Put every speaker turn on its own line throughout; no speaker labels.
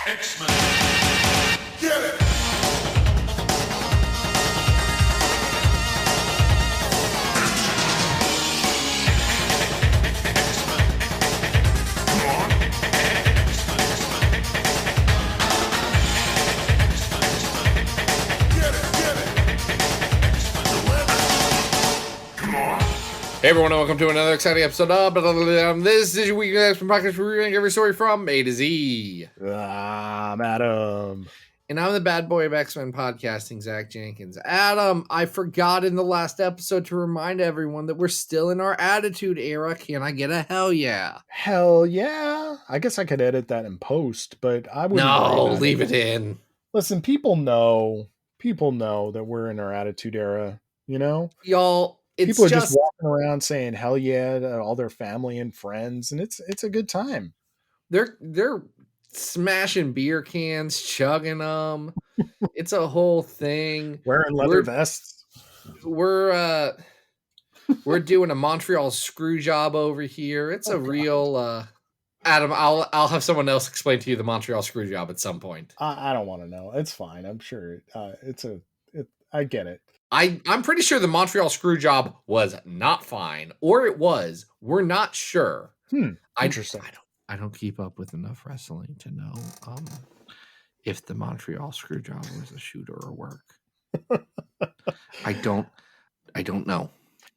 X-Men. Get it!
Hey everyone, and welcome to another exciting episode of this is your weekly X-Men podcast where we're reviewing every story from A to Z.
I'm Adam.
And I'm the bad boy of X-Men podcasting, Zach Jenkins. Adam, I forgot in the last episode to remind everyone that we're still in our Attitude Era. Can I get a hell yeah?
Hell yeah. I guess I could edit that in post, but I wouldn't.
No, leave it in.
Listen, people know that we're in our Attitude Era, you know?
Y'all,
people are just walking around saying hell yeah to all their family and friends, and it's a good time.
They're smashing beer cans, chugging them. It's a whole thing.
Wearing leather vests.
We're doing a Montreal screw job over here. It's a real Adam, I'll have someone else explain to you the Montreal screw job at some point.
I don't want to know. It's fine. I'm sure I get it.
I'm pretty sure the Montreal screw job was not fine, or it was. We're not sure.
Interesting.
I don't keep up with enough wrestling to know if the Montreal screw job was a shoot or a work. I don't know.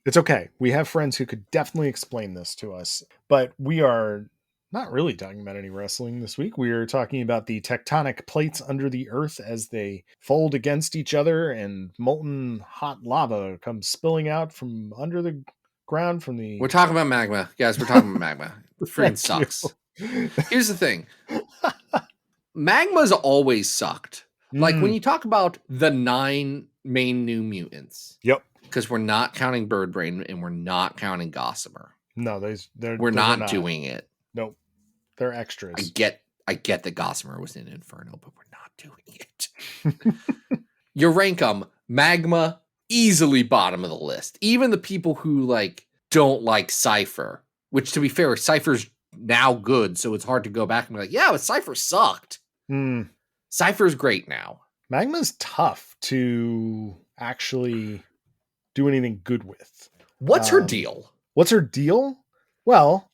It's okay. We have friends who could definitely explain this to us, but we are not really talking about any wrestling this week. We are talking about the tectonic plates under the earth as they fold against each other and molten hot lava comes spilling out from under the ground from the...
We're talking about magma. Guys, we're talking about magma. It freaking sucks. Here's the thing. Magma's always sucked. Like when you talk about the 9 main New Mutants.
Yep.
Because we're not counting Birdbrain and we're not counting Gossamer.
No,
we're not doing it.
Nope. They're extras.
I get that Gossamer was in Inferno, but we're not doing it. You rank them, Magma, easily bottom of the list. Even the people who don't like Cypher, which to be fair, Cypher's now good, so it's hard to go back and be like, yeah, but Cypher sucked. Cypher's great now.
Magma's tough to actually do anything good with.
What's her deal?
What's her deal? Well,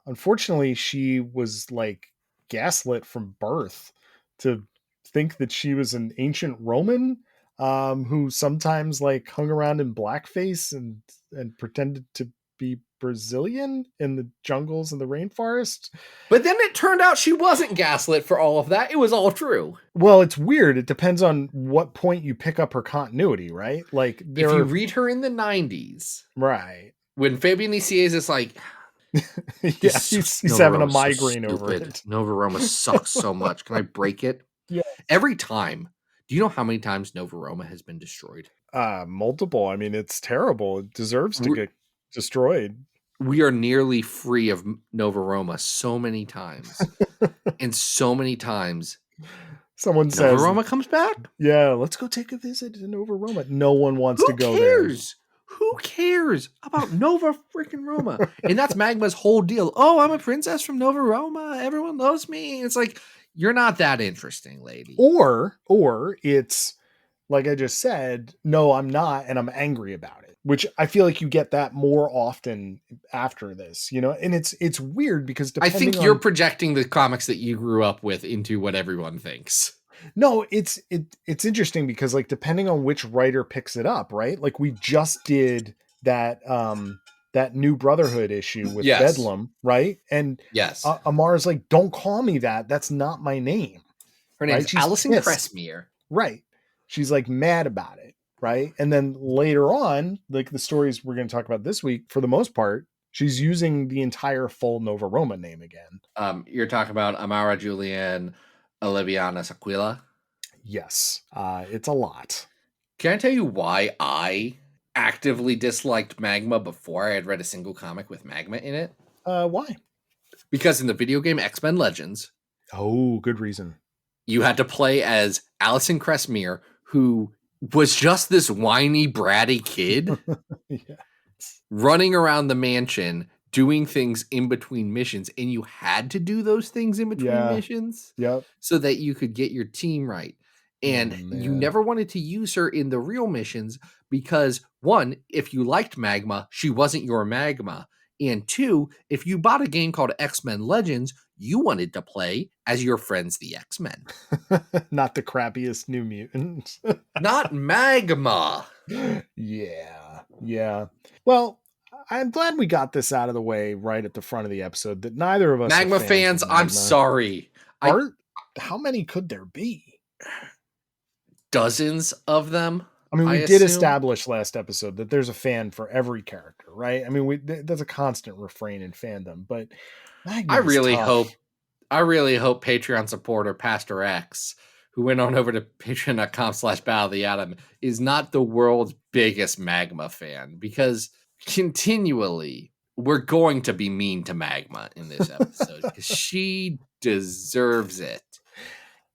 unfortunately, she was gaslit from birth to think that she was an ancient Roman who sometimes hung around in blackface and pretended to be Brazilian in the jungles and the rainforest.
But then it turned out she wasn't gaslit for all of that. It was all true.
Well, it's weird. It depends on what point you pick up her continuity, right? If
you read her in the 90s.
Right.
When Fabian Iciez is
yeah, he's having a migraine over it.
Nova Roma sucks so much. Can I break it?
Yeah.
Every time. Do you know how many times Nova Roma has been destroyed?
Multiple. I mean, it's terrible. It deserves to get destroyed.
We are nearly free of Nova Roma so many times. And so many times
someone says
Nova Roma comes back?
Yeah, let's go take a visit to Nova Roma. No one wants to go there.
Who cares about Nova freaking Roma? And that's Magma's whole deal. Oh, I'm a princess from Nova Roma. Everyone loves me. It's you're not that interesting, lady.
Or it's like I just said, no, I'm not, and I'm angry about it. Which I feel like you get that more often after this, and it's weird because
I think you're projecting the comics that you grew up with into what everyone thinks.
No, it's interesting because depending on which writer picks it up, right? We just did that New Brotherhood issue with Bedlam, right? And
yes,
Amara's don't call me that. That's not my name.
Her name's Alison Cressmere.
Right. She's mad about it. Right. And then later on, the stories we're going to talk about this week, for the most part, she's using the entire full Nova Roma name again.
You're talking about Amara Julianne Oliviana Sequila?
Yes. It's a lot.
Can I tell you why I actively disliked Magma before I had read a single comic with Magma in it?
Why?
Because in the video game X-Men Legends...
Oh, good reason.
You had to play as Alison Cressmere, who was just this whiny, bratty kid running around the mansion doing things in between missions, and you had to do those things in between missions
Yep.
so that you could get your team right. And
Oh,
you
man.
never wanted to use her in the real missions because, one, if you liked Magma, she wasn't your Magma. And two, if you bought a game called X-Men Legends, you wanted to play as your friends, the X-Men.
Not the crappiest New Mutants.
Not Magma.
Yeah. Yeah. Well, I'm glad we got this out of the way right at the front of the episode that neither of us are
Magma
fans
fans,
of
I'm
Magma.
sorry.
How many could there be?
Dozens of them.
I mean, we did
assume.
establish last episode that there's a fan for every character, right? I mean, that's a constant refrain in fandom, but Magma
I
is
really
tough.
hope Patreon supporter Pastor X, who went on over to patreon.com/Battle of the Atom, is not the world's biggest Magma fan, because continually we're going to be mean to Magma in this episode because she deserves it.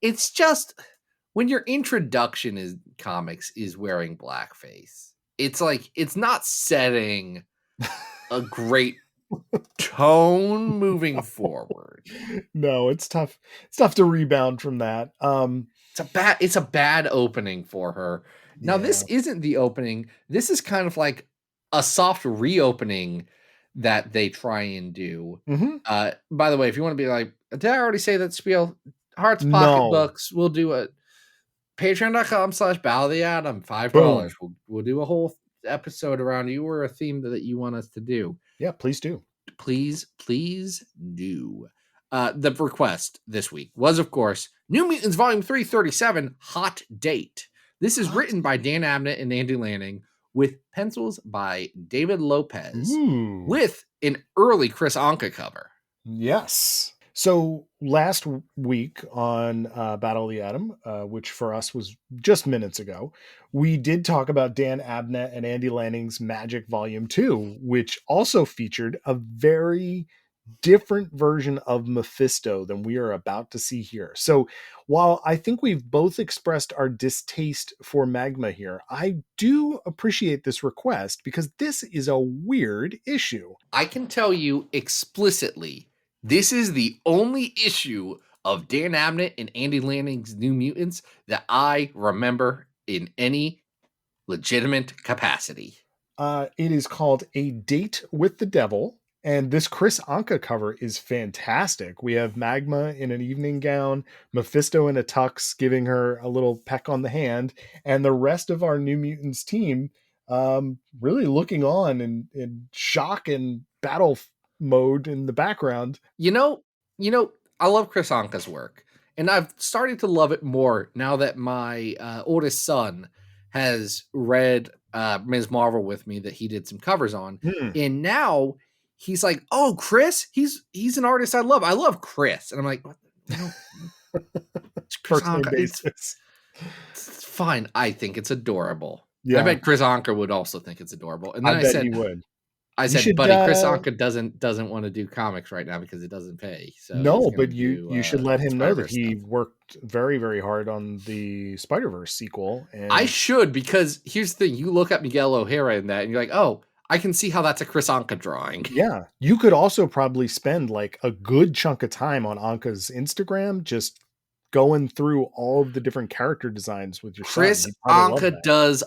It's just when your introduction is comics is wearing blackface, it's like it's not setting a great tone moving forward.
No, it's tough. It's tough to rebound from that.
It's a bad opening for her. Now, this isn't the opening. This is kind of like a soft reopening that they try and do. By the way, if you want to be like, did I already say that spiel? Hearts Pocketbooks, we'll do a patreon.com/Battle of the Atom, $5. We'll do a whole episode around you or a theme that you want us to do.
Yeah, please do.
Please do. The request this week was, of course, New Mutants Volume 337, Hot Date. This is written by Dan Abnett and Andy Lanning with pencils by David Lopez with an early Chris Anka cover.
Yes. So last week on Battle of the Atom, which for us was just minutes ago, we did talk about Dan Abnett and Andy Lanning's Magic Volume 2, which also featured a very different version of Mephisto than we are about to see here. So while I think we've both expressed our distaste for Magma here, I do appreciate this request because this is a weird issue.
I can tell you explicitly, this is the only issue of Dan Abnett and Andy Lanning's New Mutants that I remember in any legitimate capacity.
It is called A Date with the Devil, and this Chris Anka cover is fantastic. We have Magma in an evening gown, Mephisto in a tux giving her a little peck on the hand, and the rest of our New Mutants team really looking on in shock and battle mode in the background.
You know, I love Chris Anka's work, and I've started to love it more now that my oldest son has read Ms. Marvel with me that he did some covers on, and now he's like, "Oh, Chris, he's an artist I love. I love Chris," and I'm like, Chris Anka, it's fine. I think it's adorable. Yeah. I bet Chris Anka would also think it's adorable, and then I said,
he would.
I said, buddy, Chris Anka doesn't want to do comics right now because it doesn't pay. So
no, but you should let him know that he worked very, very hard on the Spider-Verse sequel. And
I should, because here's the thing. You look at Miguel O'Hara in that and you're like, oh, I can see how that's a Chris Anka drawing.
Yeah. You could also probably spend like a good chunk of time on Anka's Instagram, just going through all of the different character designs with your
Chris Anka does.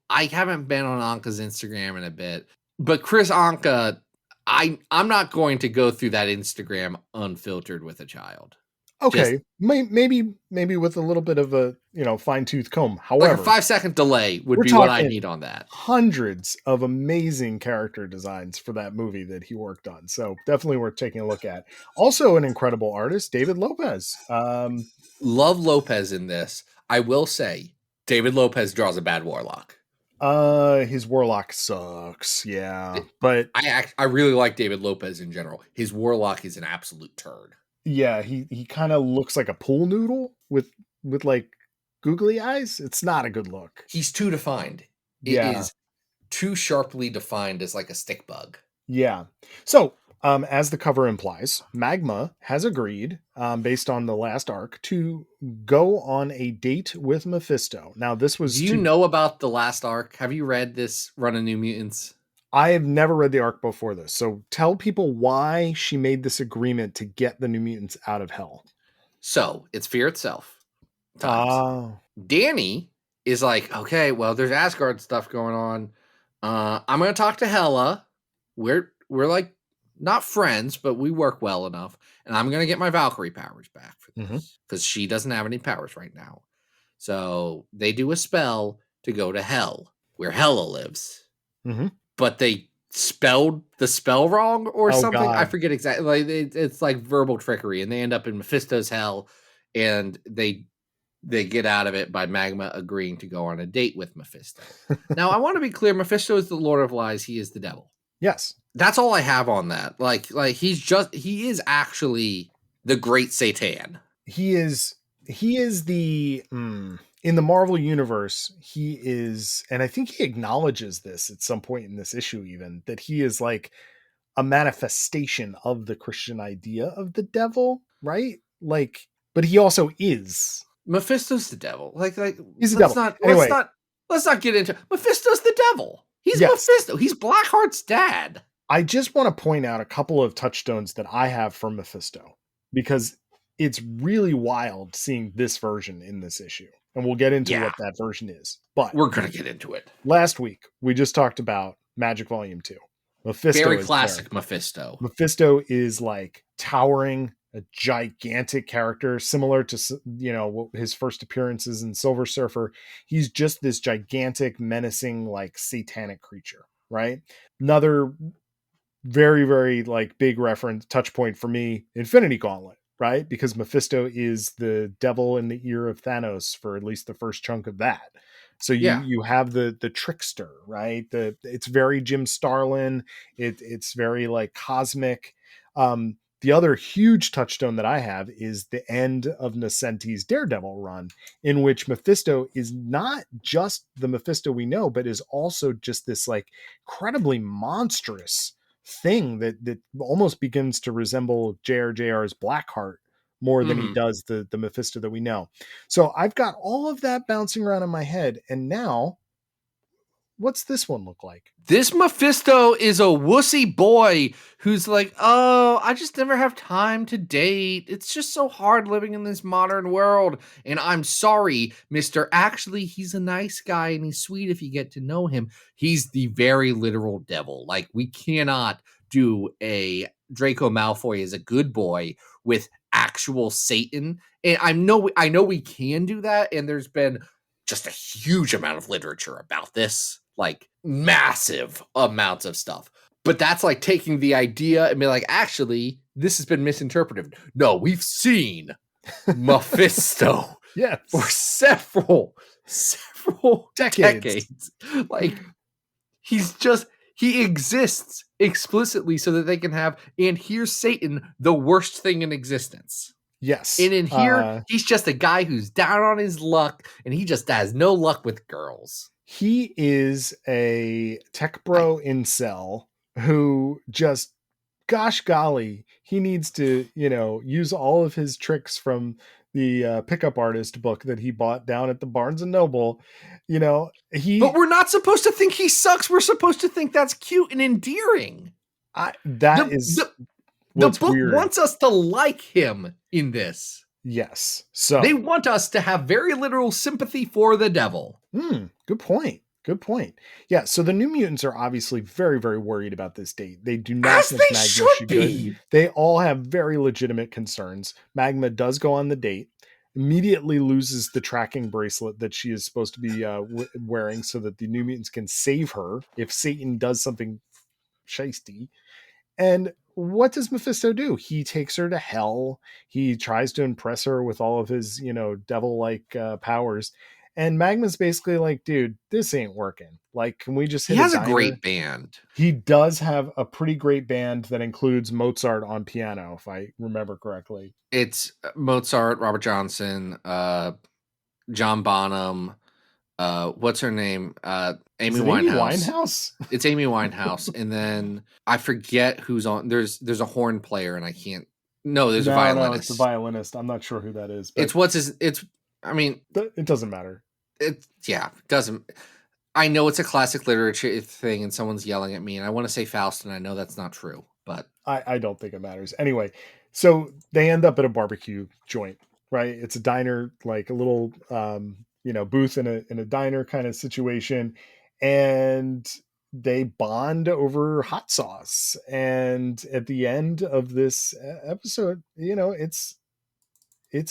I haven't been on Anka's Instagram in a bit. But Chris Anka, I'm not going to go through that Instagram unfiltered with a child.
Okay, maybe with a little bit of a fine-tooth comb. However,
like a 5-second delay would be what I need on that.
Hundreds of amazing character designs for that movie that he worked on, so definitely worth taking a look at. Also, an incredible artist, David Lopez.
Love Lopez in this. I will say, David Lopez draws a bad Warlock.
His Warlock sucks, yeah. But
I really like David Lopez in general. His Warlock is an absolute turd.
Yeah, he kind of looks like a pool noodle with like googly eyes. It's not a good look.
He's too defined. It is too sharply defined as like a stick bug.
Yeah. So, as the cover implies, Magma has agreed, based on the last arc, to go on a date with Mephisto. Now, this was...
Do you know about the last arc? Have you read this run of New Mutants?
I have never read the arc before this, so tell people why she made this agreement to get the New Mutants out of hell.
So it's fear itself. Times.
Oh.
Danny is like, okay, well, there's Asgard stuff going on. I'm gonna talk to Hela. We're like not friends, but we work well enough, and I'm gonna get my Valkyrie powers back for this because she doesn't have any powers right now. So they do a spell to go to Hell, where Hela lives, but they spelled the spell wrong or something.
God.
I forget exactly. Like it's like verbal trickery, and they end up in Mephisto's hell, and they get out of it by Magma agreeing to go on a date with Mephisto. Now, I want to be clear: Mephisto is the Lord of Lies. He is the devil.
Yes,
that's all I have on that. Like he is actually the great Satan.
He is the in the Marvel universe, he is, and I think he acknowledges this at some point in this issue, even that he is like a manifestation of the Christian idea of the devil, right? Like, but he also is.
Mephisto's the devil. Like
he's the devil.
Let's not get into Mephisto's the devil. He's Mephisto. He's Blackheart's dad.
I just want to point out a couple of touchstones that I have from Mephisto because it's really wild seeing this version in this issue. And we'll get into what that version is. But
we're going to get into it.
Last week, we just talked about Magic Volume 2. Mephisto
very classic there. Mephisto.
Mephisto is like towering, a gigantic character, similar to, his first appearances in Silver Surfer. He's just this gigantic, menacing, like satanic creature, right? Another very, very like big reference touch point for me, Infinity Gauntlet, right? Because Mephisto is the devil in the ear of Thanos for at least the first chunk of that. So you have the trickster, right? It's very Jim Starlin. It's very like cosmic. The other huge touchstone that I have is the end of Nascenti's Daredevil run, in which Mephisto is not just the Mephisto we know, but is also just this like incredibly monstrous thing that almost begins to resemble JRJR's Blackheart more than he does the Mephisto that we know. So I've got all of that bouncing around in my head. And now, what's this one look like?
This Mephisto is a wussy boy who's like, oh, I just never have time to date. It's just so hard living in this modern world. And I'm sorry, mister. Actually, he's a nice guy and he's sweet if you get to know him. He's the very literal devil. Like, we cannot do a Draco Malfoy as a good boy with actual Satan. And I know we can do that. And there's been just a huge amount of literature about this, like massive amounts of stuff. But that's like taking the idea and being like, actually, this has been misinterpreted. No, we've seen Mephisto for several decades. Like, he exists explicitly so that they can have, and here's Satan, the worst thing in existence.
Yes.
And in here, he's just a guy who's down on his luck, and he just has no luck with girls.
He is a tech bro incel who just, gosh golly, he needs to, use all of his tricks from the pickup artist book that he bought down at the Barnes and Noble. But
we're not supposed to think he sucks. We're supposed to think that's cute and endearing.
The
book
weird.
Wants us to like him in this.
Yes. So
they want us to have very literal sympathy for the devil.
Good point. Yeah. So the New Mutants are obviously very, very worried about this date. They do not think Magma should be. They all have very legitimate concerns. Magma does go on the date, immediately loses the tracking bracelet that she is supposed to be wearing so that the New Mutants can save her if Satan does something shisty. And what does Mephisto do? He takes her to hell. He tries to impress her with all of his, devil-like powers. And Magma's basically like, dude, this ain't working. Like, can we just hit
He has a great band.
He does have a pretty great band that includes Mozart on piano, if I remember correctly.
It's Mozart, Robert Johnson, John Bonham, what's her name? Amy Winehouse. It's Amy Winehouse. And then I forget who's on. There's a horn player, and I can't. No, there's a violinist.
No, it's a violinist. I'm not sure who that is. But
it doesn't matter.
It doesn't.
I know it's a classic literature thing, and someone's yelling at me, and I want to say Faust, and I know that's not true, but
I don't think it matters. Anyway, so they end up at a barbecue joint, right? It's a diner, like a little booth in a diner kind of situation. And they bond over hot sauce. And at the end of this episode, it's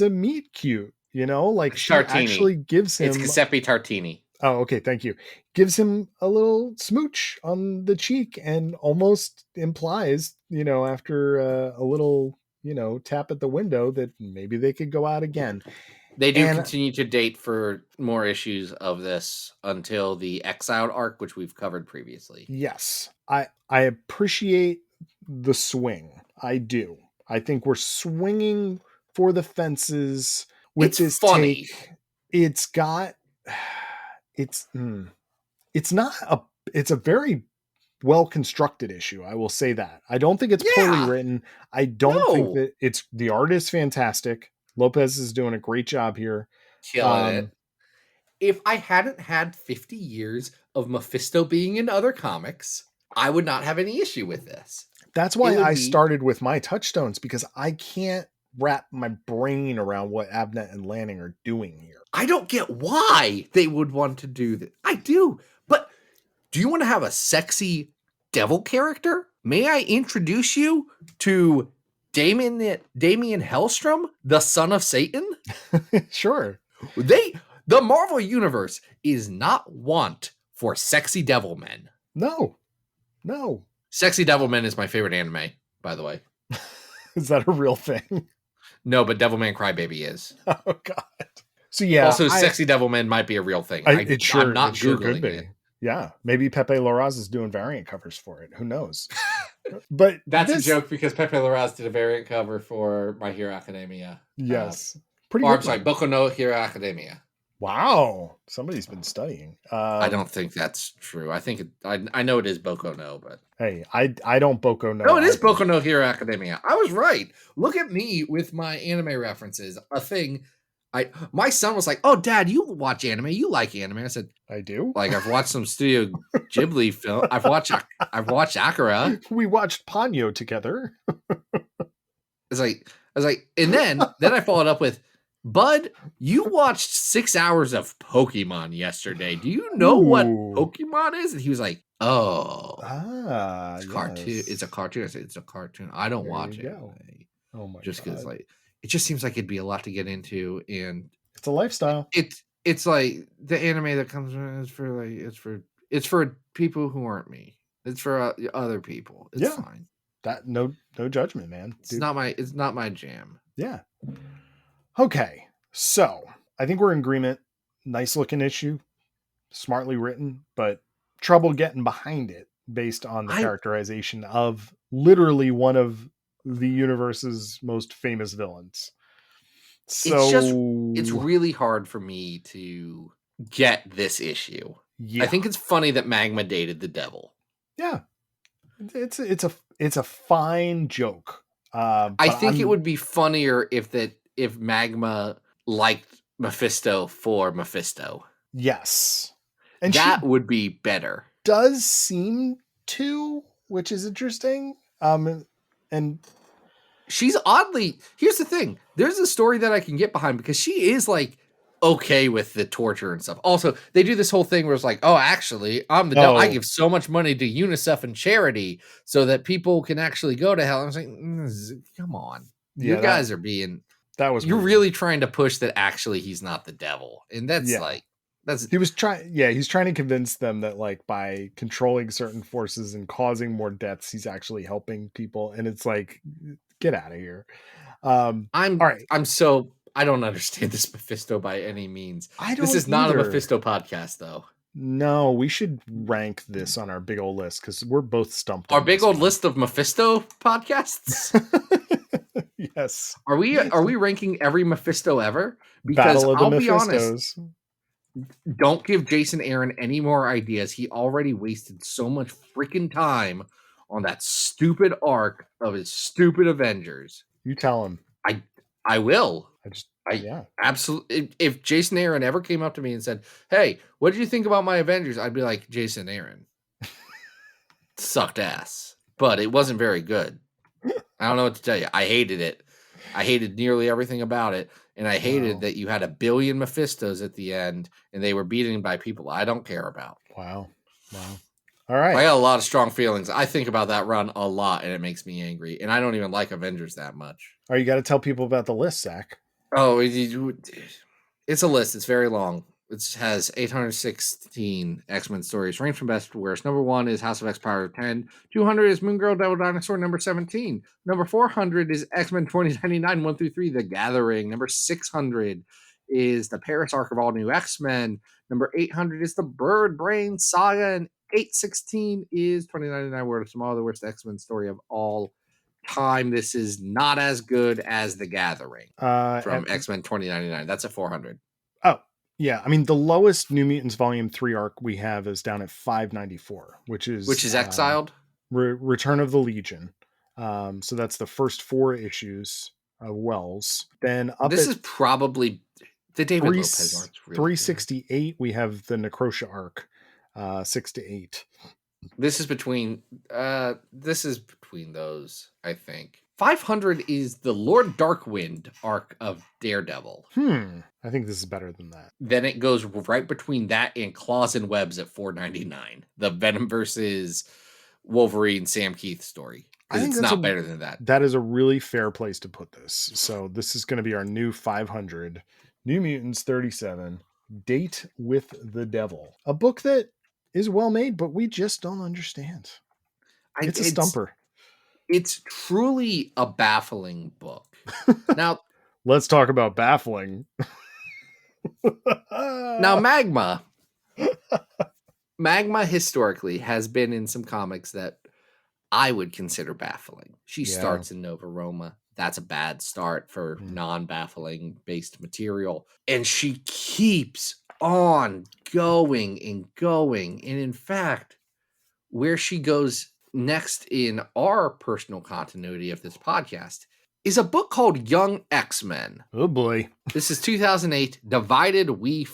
a meet cute, like she
tartini.
actually gives
It's
him.
Giuseppe Tartini.
Oh, okay. Thank you. Gives him a little smooch on the cheek and almost implies, after a little, tap at the window that maybe they could go out again.
They do
And
continue to date for more issues of this until the Exiled arc, which we've covered previously.
yes, I appreciate the swing. I do. I think we're swinging for the fences with
It's
this
funny.
take. It's got it's it's not a it's a very well constructed issue. I will say that. I don't think it's poorly
Yeah.
written. I don't think
No.
that the art is fantastic. Lopez is doing a great job here.
Killing it. If I hadn't had 50 years of Mephisto being in other comics, I would not have any issue with this.
That's why I started with my touchstones, because I can't wrap my brain around what Abnett and Lanning are doing here.
I don't get why they would want to do that. I do. But do you want to have a sexy devil character? May I introduce you to Damien Hellstrom, the son of Satan?
Sure.
The Marvel Universe is not want for sexy devil men.
No.
Sexy devil men is my favorite anime, by the way.
Is that a real thing?
No, but Devilman Crybaby is.
Oh, God. So, yeah.
Also, sexy devil men might be a real thing. I'm not Googling it.
Yeah. Maybe Pepe Larraz is doing variant covers for it. Who knows? But
that's a joke, because Pepe Larraz did a variant cover for My Hero Academia.
Yes. Pretty
good.
Or,
I'm sorry, Boku no Hero Academia.
Wow. Somebody's been studying.
I don't think that's true. I think I know it is Boku no, but
hey, I don't Boku no.
No, it is Boku no Hero Academia. I was right. Look at me with my anime references. A thing. My son was like, "Oh, Dad, you watch anime? You like anime?" I said,
"I do.
Like, I've watched some Studio Ghibli film. I've watched Akira.
We watched Ponyo together."
I was like, and then I followed up with, "Bud, you watched 6 hours of Pokemon yesterday. Do you know what Pokemon is?" And he was like, "Oh, it's cartoon. It's a cartoon." I said, "It's a cartoon. I don't watch it."
Oh my!
Just because, like, it just seems like it'd be a lot to get into, and
it's a lifestyle.
It's like the anime that comes is for like it's for people who aren't me. It's for other people. It's fine.
That no judgment, man.
It's not my jam.
Yeah. Okay, so I think we're in agreement. Nice looking issue, smartly written, but trouble getting behind it based on the characterization of literally one of the universe's most famous villains. So
it's really hard for me to get this issue. Yeah. I think it's funny that Magma dated the devil.
Yeah, it's a fine joke.
I think it would be funnier if Magma liked Mephisto for Mephisto.
Yes.
And that would be better.
Does seem to, which is interesting. And
she's here's the thing. There's a story that I can get behind, because she is like okay with the torture and stuff. Also, they do this whole thing where it's like, "Oh, actually, I'm the devil. I give so much money to UNICEF and charity so that people can actually go to hell." I was like, come on. You guys are being... You're really trying to push that actually he's not the devil. And that's
he's trying to convince them that, like, by controlling certain forces and causing more deaths, he's actually helping people. And it's like, get out of here.
I don't understand this Mephisto by any means. This is not a Mephisto podcast, though.
No, we should rank this on our big old list, because we're both stumped.
Our big old list of Mephisto podcasts.
Yes.
Are we ranking every Mephisto ever? Because I'll be honest, don't give Jason Aaron any more ideas. He already wasted so much freaking time on that stupid arc of his stupid Avengers.
You tell him.
I will. I
Yeah.
absolutely. If Jason Aaron ever came up to me and said, "Hey, what did you think about my Avengers?" I'd be like, "Jason Aaron sucked ass, but it wasn't very good." I don't know what to tell you. I hated it. I hated nearly everything about it, and I hated
Wow.
that you had a billion Mephistos at the end, and they were beaten by people I don't care about.
Wow. All right.
I got a lot of strong feelings. I think about that run a lot, and it makes me angry. And I don't even like Avengers that much.
All right, you got to tell people about the list, Zach.
Oh, it's a list. It's very long. It has 816 X-Men stories, range from best to worst. Number 1 is House of X Power 10. 200 is Moon Girl Devil Dinosaur. Number 17. Number 400 is X-Men 2099 1 through 3, The Gathering. Number 600 is the Paris arc of All New X-Men. Number 800 is the Bird Brain Saga. And 816 is 2099 World of Tomorrow, the worst X-Men story of all time. This is not as good as The Gathering from X-Men 2099. That's at 400.
Oh, yeah. I mean, the lowest New Mutants Volume 3 arc we have is down at 594, which is
Exiled.
Return of the Legion. So that's the first 4 issues of Wells. Then up
this is probably the David Lopez arc. Really
368, we have the Necrotia arc, 6 to 8.
This is between those, I think. 500 is the Lord Darkwind arc of Daredevil.
I think this is better than that.
Then it goes right between that and Claws and Webs at 499. The Venom versus Wolverine Sam Keith story.
I think
it's not better than that.
That is a really fair place to put this. So this is going to be our new 500. New Mutants 37. Date with the Devil. A book that is well made, but we just don't understand. It's a stumper.
It's truly a baffling book. Now,
let's talk about baffling.
Now, Magma historically has been in some comics that I would consider baffling. She starts in Nova Roma. That's a bad start for non-baffling based material. And she keeps on going and going. And in fact, where she goes next in our personal continuity of this podcast is a book called Young X-Men.
Oh boy.
This is 2008, Divided We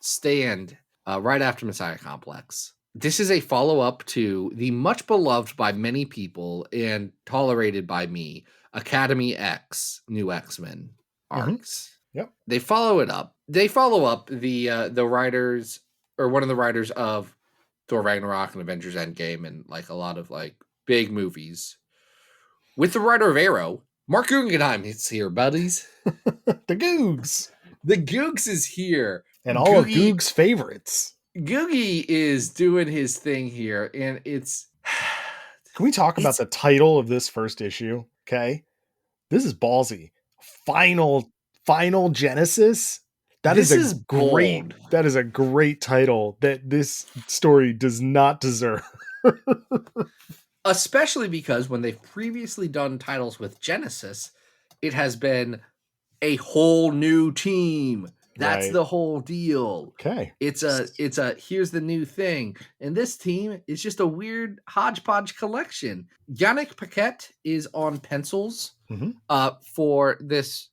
Stand, right after Messiah Complex. This is a follow-up to the much beloved by many people and tolerated by me, Academy X, New X-Men arcs.
Yep.
They follow it up. They follow up the writers, or one of the writers of Thor Ragnarok and Avengers Endgame and like a lot of like big movies. With the writer of Arrow, Marc Guggenheim is here, buddies.
The Googs.
The Googs is here.
And all of Goog's favorites.
Googie is doing his thing here, and it's...
Can we talk about the title of this first issue? Okay. This is ballsy. Final Genesis. That is a great title that this story does not deserve.
Especially because when they've previously done titles with Genesis, it has been a whole new team. That's the whole deal.
Okay.
It's a here's the new thing. And this team is just a weird hodgepodge collection. Yannick Paquette is on pencils for this.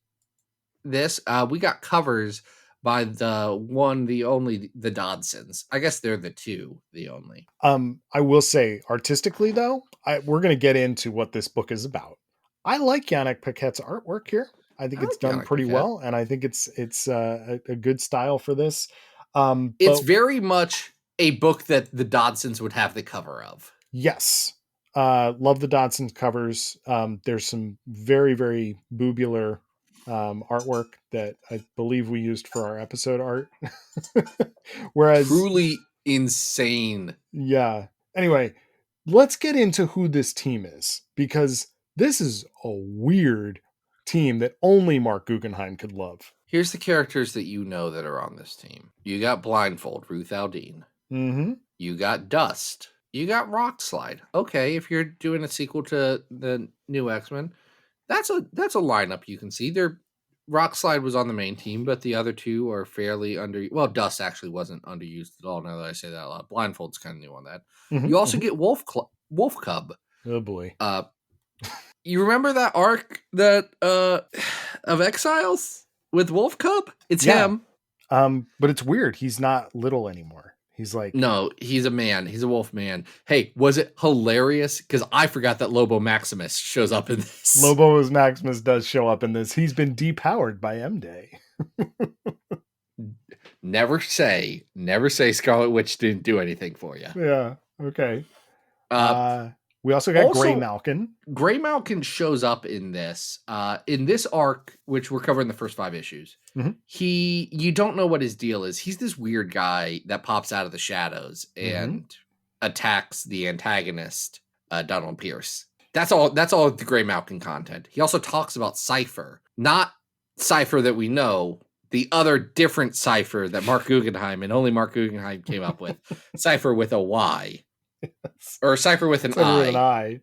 We got covers by the one, the only, the Dodsons. I guess they're the two, the only.
I will say, artistically though, we're going to get into what this book is about. I like Yannick Paquette's artwork here. I think it's done pretty well, and I think it's a good style for this.
It's very much a book that the Dodsons would have the cover of.
Yes. Love the Dodson covers. There's some very, very boobular artwork that I believe we used for our episode art. Whereas
truly insane.
Yeah. Anyway, let's get into who this team is, because this is a weird team that only Marc Guggenheim could love.
Here's the characters that you know that are on this team. You got Blindfold, Ruth Aldine.
Mm-hmm.
You got Dust. You got Rockslide. Okay, if you're doing a sequel to the new X-Men, that's a lineup you can see. Rockslide was on the main team, but the other two are fairly Dust actually wasn't underused at all, now that I say that out loud. Blindfold's kind of new on that. Mm-hmm. You also get Wolf Cub.
Oh boy.
You remember that arc that of Exiles? with Wolf Cub. It's
Yeah.
him.
But it's weird. He's not little anymore. He's like,
No, he's a man. He's a wolf man. Hey, was it hilarious? Because I forgot that Lobo Maximus shows up in this.
Lobo Maximus does show up in this. He's been depowered by M-Day.
Never say Scarlet Witch didn't do anything for you.
Yeah. Okay. We also got Grey Malkin.
Grey Malkin shows up in this arc, which we're covering the first 5 issues.
Mm-hmm.
You don't know what his deal is. He's this weird guy that pops out of the shadows and attacks the antagonist, Donald Pierce. That's all the Grey Malkin content. He also talks about Cypher, not Cypher that we know, the other different Cypher that Marc Guggenheim and only Marc Guggenheim came up with. Cypher with a Y. Yes. Or Cypher with an I.
With an I.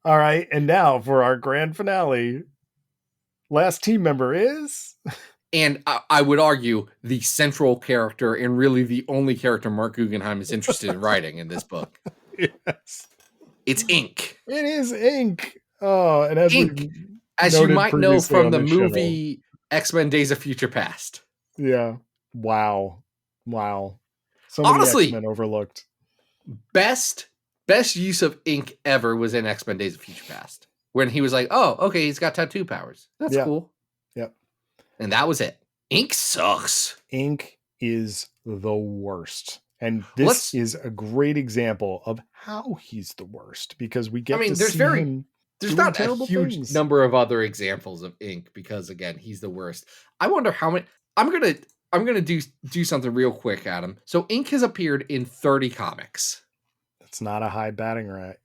All right, and now for our grand finale. Last team member is...
And I would argue the central character and really the only character Marc Guggenheim is interested in writing in this book.
Yes.
It's Ink.
It is Ink. Oh, and as
Ink, as you might know from the movie X-Men Days of Future Past.
Yeah. Wow. So many
Honestly,
X-Men overlooked.
Best use of Ink ever was in X-Men Days of Future Past. When he was like, oh, okay, he's got tattoo powers. That's cool.
Yep.
And that was it. Ink sucks.
Ink is the worst. And this is a great example of how he's the worst because we get
there's not a huge number of other examples of Ink because again, he's the worst. I wonder how many I'm gonna do something real quick, Adam. So Ink has appeared in 30 comics.
That's not a high batting rate.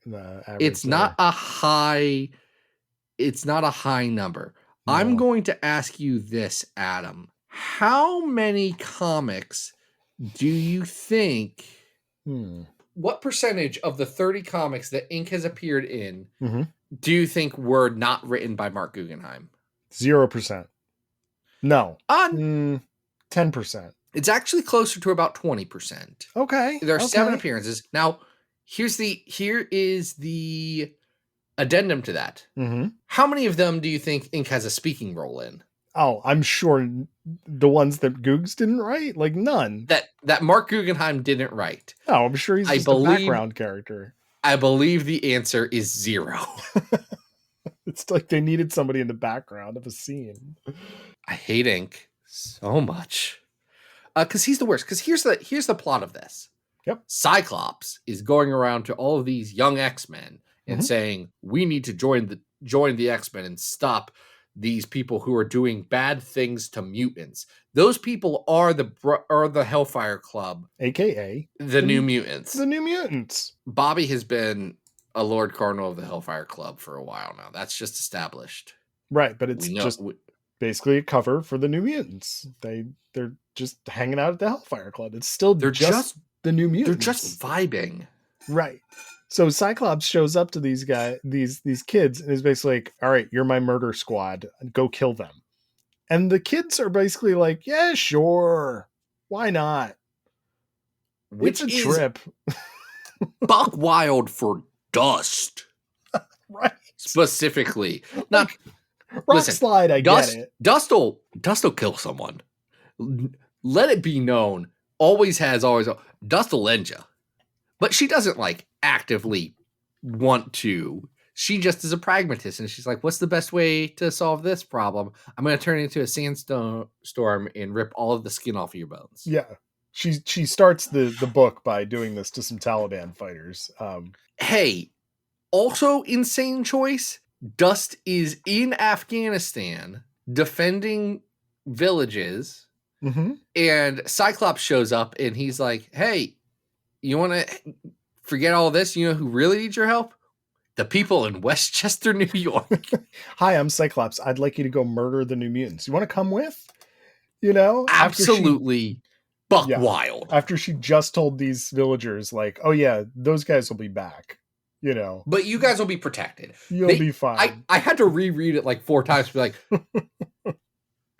It's not a high number. No. I'm going to ask you this, Adam. How many comics do you think? What percentage of the 30 comics that Ink has appeared in do you think were not written by Marc Guggenheim?
0%. No. 10%.
It's actually closer to about 20%.
Okay.
There are 7 appearances. Now, here is the addendum to that. How many of them do you think Ink has a speaking role in?
Oh, I'm sure the ones that Googs didn't write, like none.
That Marc Guggenheim didn't write.
Oh, I'm sure he's just a background character.
I believe the answer is 0.
It's like they needed somebody in the background of a scene.
I hate Ink so much. Because he's the worst. Because here's the plot of this.
Yep.
Cyclops is going around to all of these young X-Men and saying, we need to join the X-Men and stop these people who are doing bad things to mutants. Those people are the Hellfire Club,
aka
the New Mutants.
The New Mutants.
Bobby has been a Lord Cardinal of the Hellfire Club for a while now. That's just established.
Right, but it's basically a cover for the New Mutants. They're just hanging out at the Hellfire Club. It's still just the New Mutants.
They're just vibing.
Right. So Cyclops shows up to these guys, these kids, and is basically like, all right, you're my murder squad. Go kill them. And the kids are basically like, yeah, sure. Why not?
Which
it's a trip.
Buck wild for Dust.
Right.
Specifically.
Not Slide, I get it.
Dust will kill someone. Let it be known. Always. Dust will end you. But she doesn't actively want to. She just is a pragmatist, and she's like, what's the best way to solve this problem? I'm going to turn it into a sandstorm and rip all of the skin off of your bones.
Yeah. She starts the book by doing this to some Taliban fighters.
Hey, also insane choice. Dust is in Afghanistan defending villages, and Cyclops shows up, and he's like, hey, you want to forget all this? You know who really needs your help? The people in Westchester, New York.
Hi, I'm Cyclops. I'd like you to go murder the New Mutants. You want to come with?
Absolutely buck wild.
After she just told these villagers, oh yeah, those guys will be back.
But you guys will be protected.
You'll be fine.
I had to reread it 4 times to be like,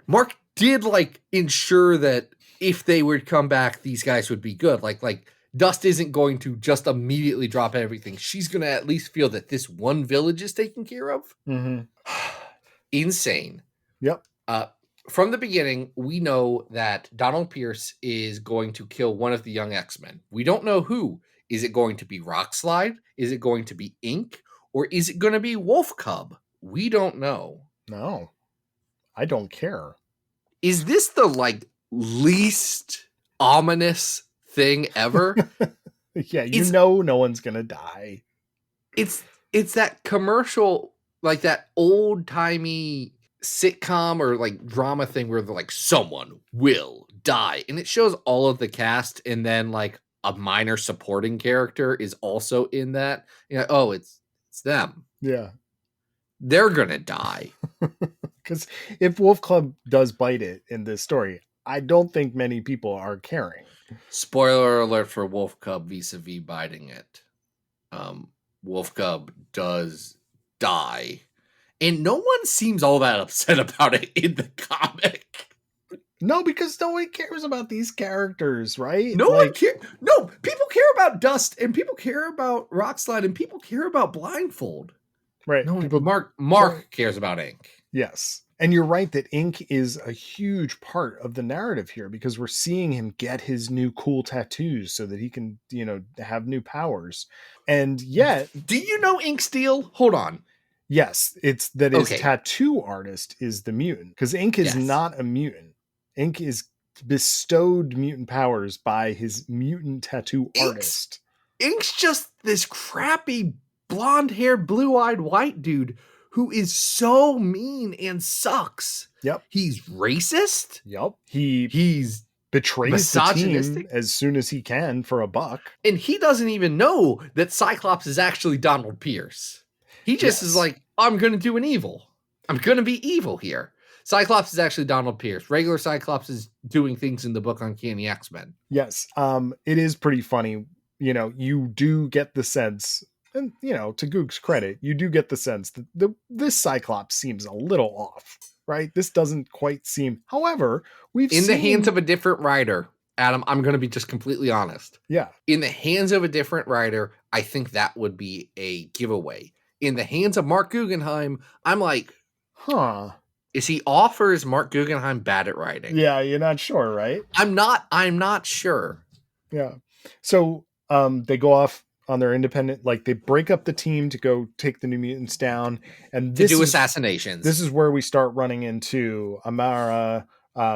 Mark did ensure that if they would come back, these guys would be good. Like Dust isn't going to just immediately drop everything. She's going to at least feel that this one village is taken care of. Insane.
Yep.
from the beginning, we know that Donald Pierce is going to kill one of the young X-Men. We don't know who. Is it going to be Rockslide? Is it going to be Ink? Or is it going to be Wolf Cub? We don't know.
No, I don't care.
Is this the like least ominous thing ever?
Yeah, no one's gonna die.
It's that commercial, like that old-timey sitcom or like drama thing where they're like, someone will die. And it shows all of the cast, and then like a minor supporting character is also in that. You know, oh, it's them.
Yeah.
They're gonna die.
Because if Wolf Club does bite it in this story, I don't think many people are caring.
Spoiler alert for Wolf Cub vis-a-vis biting it. Wolf Cub does die. And no one seems all that upset about it in the comic.
No, because nobody cares about these characters, right?
No one cares. No, people care about Dust, and people care about Rockslide, and people care about Blindfold.
Right.
No, Mark cares about Ink.
Yes. And you're right that Ink is a huge part of the narrative here, because we're seeing him get his new cool tattoos so that he can, have new powers. And yet...
Do you know Ink Steel? Hold on.
Yes, it's that his tattoo artist is the mutant, because Ink is not a mutant. Ink is bestowed mutant powers by his mutant tattoo artist.
Ink's just this crappy blonde-haired, blue-eyed white dude who is so mean and sucks.
Yep.
He's racist.
Yep. He's betrays the team as soon as he can for a buck.
And he doesn't even know that Cyclops is actually Donald Pierce. He just is like, I'm going to do an evil. I'm going to be evil here. Cyclops is actually Donald Pierce. Regular Cyclops is doing things in the book Uncanny X-Men.
Yes. It is pretty funny. You do get the sense, and, to Goog's credit, you do get the sense that this Cyclops seems a little off, right? This doesn't quite seem, however,
in the hands of a different writer, Adam, I'm going to be just completely honest.
Yeah.
In the hands of a different writer, I think that would be a giveaway. In the hands of Marc Guggenheim, I'm like, is he off, or is Marc Guggenheim bad at writing?
Yeah, you're not sure, right?
I'm not sure.
Yeah. So they go off on their independent, like they break up the team to go take the New Mutants down, and
to do assassinations.
This is where we start running into Amara.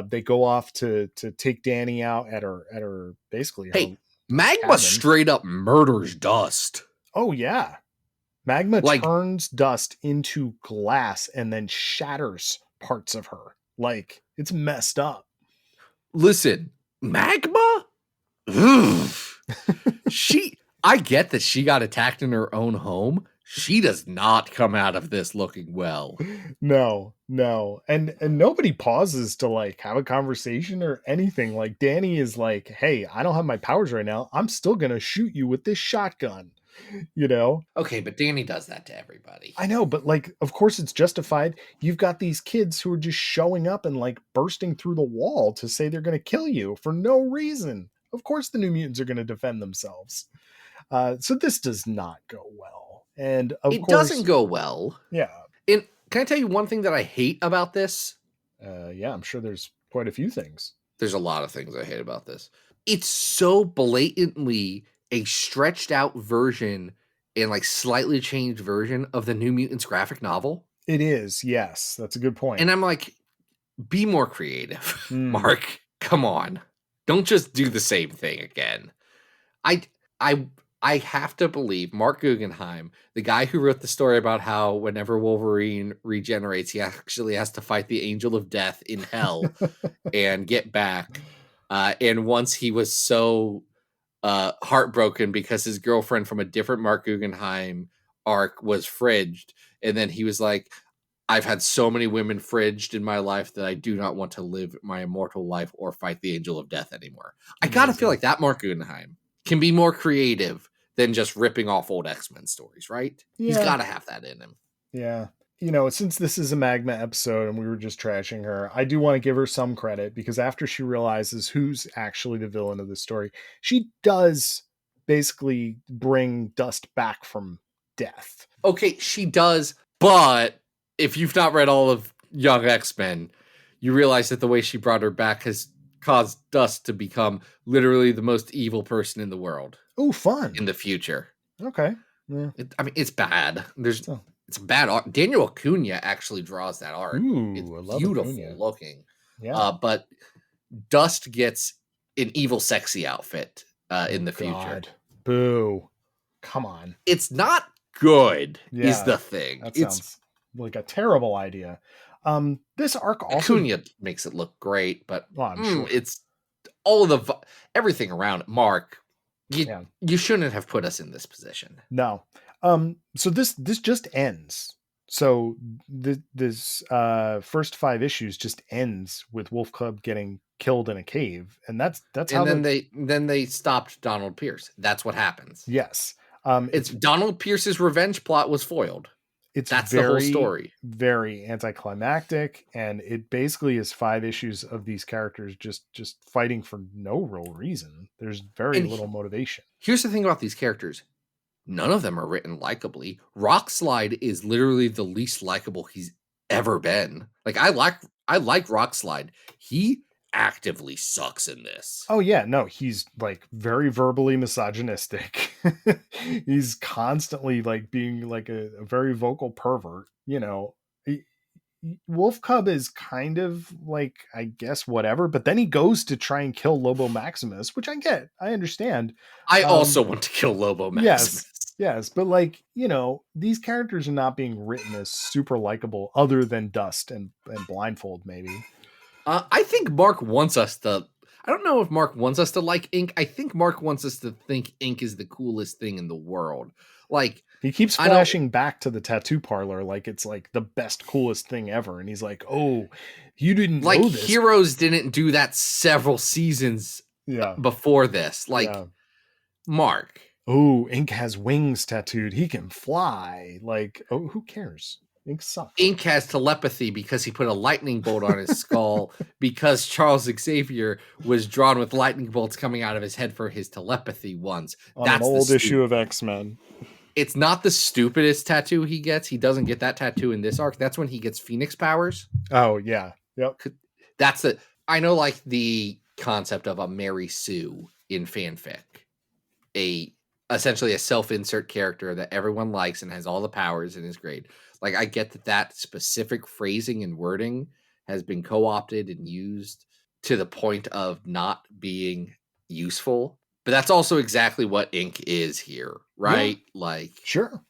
They go off to take Danny out at her basically.
Hey, Magma cabin. Straight up murders Dust.
Oh yeah. Magma turns Dust into glass and then shatters parts of her. Like, it's messed up.
Listen, Magma? I get that she got attacked in her own home. She does not come out of this looking well.
No. And nobody pauses to like have a conversation or anything. Like, Danny is like, hey, I don't have my powers right now. I'm still going to shoot you with this shotgun.
Okay, but Danny does that to everybody.
I know, but like, of course it's justified. You've got these kids who are just showing up and like bursting through the wall to say they're going to kill you for no reason. Of course the New Mutants are going to defend themselves. So this does not go well. And
it doesn't go well.
Yeah.
And can I tell you one thing that I hate about this?
Yeah, I'm sure there's quite a few things.
There's a lot of things I hate about this. It's so blatantly a stretched out version and like slightly changed version of the New Mutants graphic novel.
It is. Yes. That's a good point.
And I'm like, be more creative, Mark. Come on. Don't just do the same thing again. I have to believe Marc Guggenheim, the guy who wrote the story about how whenever Wolverine regenerates, he actually has to fight the Angel of Death in hell and get back. And once he was so heartbroken because his girlfriend from a different Marc Guggenheim arc was fridged. And then he was like, I've had so many women fridged in my life that I do not want to live my immortal life or fight the Angel of Death anymore. I gotta feel like that Marc Guggenheim can be more creative than just ripping off old X-Men stories, right? Yeah. He's gotta have that in him.
Yeah. Since this is a Magma episode and we were just trashing her, I do want to give her some credit, because after she realizes who's actually the villain of the story, she does basically bring Dust back from death.
Okay, she does, but if you've not read all of Young X-Men, you realize that the way she brought her back has caused Dust to become literally the most evil person in the world
Oh, fun.
in the future.
Okay. Yeah.
It's bad.
So,
It's a bad art. Daniel Acuna actually draws that art.
ooh,
It's
I love
beautiful
Acuna.
looking.
Yeah.
But Dust gets an evil, sexy outfit in the future.
God. Boo. Come on.
It's not good, is
Yeah,
the thing.
That
It's
sounds like a terrible idea. This arc also,
Acuna makes it look great, but
well, I'm sure.
it's all of the everything around it. Mark,
Yeah.
you shouldn't have put us in this position.
No. So this just ends. So this first 5 issues just ends with Wolf Cub getting killed in a cave, and that's how.
And then they stopped Donald Pierce. That's what happens.
Yes.
It's Donald Pierce's revenge plot was foiled. That's the whole story.
Very anticlimactic, and it basically is 5 issues of these characters just fighting for no real reason. There's very little motivation.
Here's the thing about these characters. None of them are written likably. Rockslide is literally the least likable he's ever been. Like I like Rockslide. He actively sucks in this.
Oh yeah, no, he's like very verbally misogynistic. He's constantly like being like a very vocal pervert, you know. Wolf Cub is kind of like, I guess, whatever, but then he goes to try and kill Lobo Maximus, which I understand.
I also want to kill Lobo Maximus.
Yes, but like, you know, these characters are not being written as super likable other than Dust and Blindfold, maybe.
I think Mark wants us to. I don't know if Mark wants us to like Ink. I think Mark wants us to think Ink is the coolest thing in the world. Like
he keeps flashing back to the tattoo parlor like it's like the best, coolest thing ever, and he's like, "Oh, you didn't
like
know this."
Heroes didn't do that several seasons before this. Like Mark.
Oh, Ink has wings tattooed. He can fly. Like, oh, who cares? Ink sucks.
Ink has telepathy because he put a lightning bolt on his skull because Charles Xavier was drawn with lightning bolts coming out of his head for his telepathy once.
That's an old issue of X-Men.
It's not the stupidest tattoo he gets. He doesn't get that tattoo in this arc. That's when he gets Phoenix powers.
Oh, yeah. Yep.
I know like the concept of a Mary Sue in fanfic. Essentially a self-insert character that everyone likes and has all the powers and is great. Like I get that specific phrasing and wording has been co-opted and used to the point of not being useful, but that's also exactly what Ink is here, right? Yeah. Like,
sure.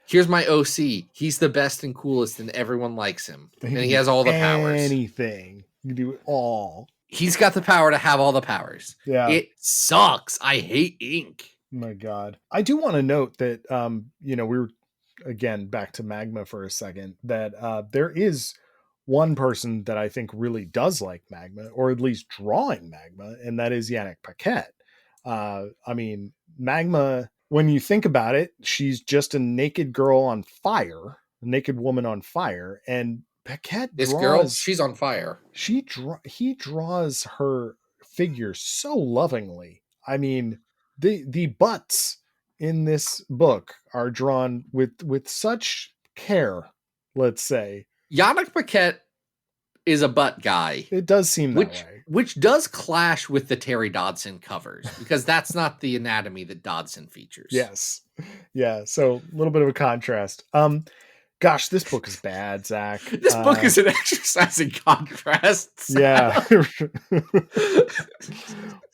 Here's my OC. He's the best and coolest and everyone likes him. And he has all the powers.
Anything. You do it all.
He's got the power to have all the powers.
Yeah.
It sucks. I hate Ink.
My God. I do want to note that, you know, we were, again, back to Magma for a second, that there is one person that I think really does like Magma, or at least drawing Magma, and that is Yannick Paquette. I mean, Magma, when you think about it, she's just a naked girl on fire, a naked woman on fire, and Paquette
she's on fire.
He draws her figure so lovingly. I mean, the butts in this book are drawn with such care, let's say.
Yannick Paquette is a butt guy.
It does seem that way.
Which does clash with the Terry Dodson covers, because that's not the anatomy that Dodson features.
Yes. Yeah, so a little bit of a contrast. Gosh, this book is bad, Zach.
This book is an exercise in contrasts.
Yeah.